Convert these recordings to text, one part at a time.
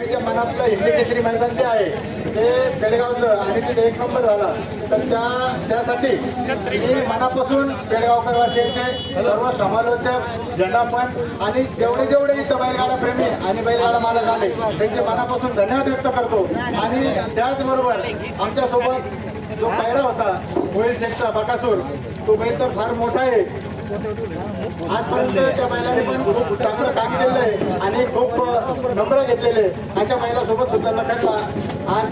प्रेमीच्या मनातलं हिंदी केसरी मैदान जे आहे ते पेडगावचं आणि तिथे 1 नंबर झाला, तर त्यासाठी मी मनापासून पेडगावकरवासियांचे सर्व समालोचक, झेंडापंच आणि जेवढे इथं बैलगाडा प्रेमी आणि बैलगाडा मालक आले त्यांचे मनापासून धन्यवाद व्यक्त करतो। आणि त्याचबरोबर आमच्यासोबत जो पायरा होता मोहिल शेठचा बकासूर, तो बैल तर फार मोठा आहे, आजपर्यंत त्या बैलाने पण खूप चांगलं काम केलेलं आहे आणि खूप नंबर घेतलेले। अशा बैलासोबत सुद्धा लखनला आज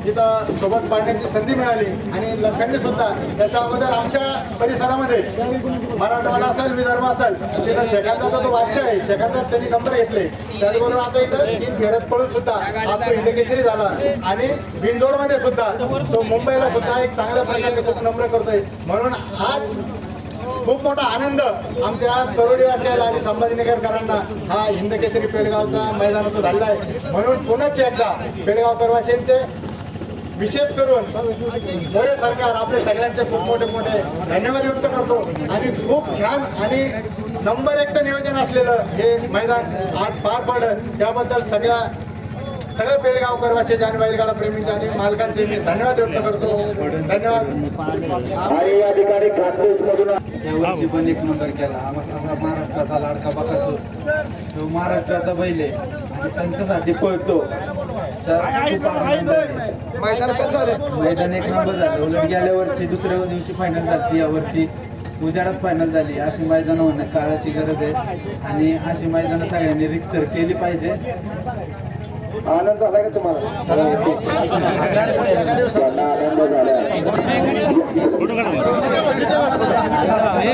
तिथं सोबत पाडण्याची संधी मिळाली आणि लखनने सुद्धा त्याच्या अगोदर आमच्या परिसरामध्ये मराठवाडा असेल, विदर्भ असेल, तिथं शेकांचा जो बादशाह आहे शेकांचा त्यांनी नंबर घेतले। त्याचबरोबर आता इथं 3 फेऱ्यात पळून सुद्धा आज तो हिंदकेसरी झाला आणि बिनजोडमध्ये सुद्धा तो मुंबईला सुद्धा एक चांगल्या प्रकारे खूप नंबर करतोय। म्हणून आज खूप मोठा आनंद आमच्या करोडीवासियाला आणि संभाजीनगरकरांना हा हिंदकेसरी पेडगावचा मैदानाचा झाला आहे। म्हणून पुन्हा एकदा पेडगावकरवासियांचे विशेष करून मोरे सरकार आपले सगळ्यांचे खूप मोठे धन्यवाद व्यक्त करतो आणि खूप छान आणि नंबर 1चं नियोजन असलेलं हे मैदान आज पार पडलं, त्याबद्दल सगळ्या पेडगावकरवासियांचे आणि बैलगाडा प्रेमींचे आणि मालकांचे मी धन्यवाद व्यक्त करतो। धन्यवाद। आणि या ठिकाणी खानदेशमधून यावर्षी पण 1 नंबर केला असा महाराष्ट्राचा लाडका बकासूर, तो महाराष्ट्राचा बैल आहे आणि त्यांच्यासाठी पळतो। मैदान 1 नंबर झालं, उलट गेल्या वर्षी दुसऱ्या दिवशी फायनल झाली, यावर्षी उजाडात फायनल झाली। अशी मैदानं होणं काळाची गरज आहे आणि अशी मैदानं सगळ्यांनी रिक्सर केली पाहिजे। आनंद झाला का तुम्हाला? आनंद झाला।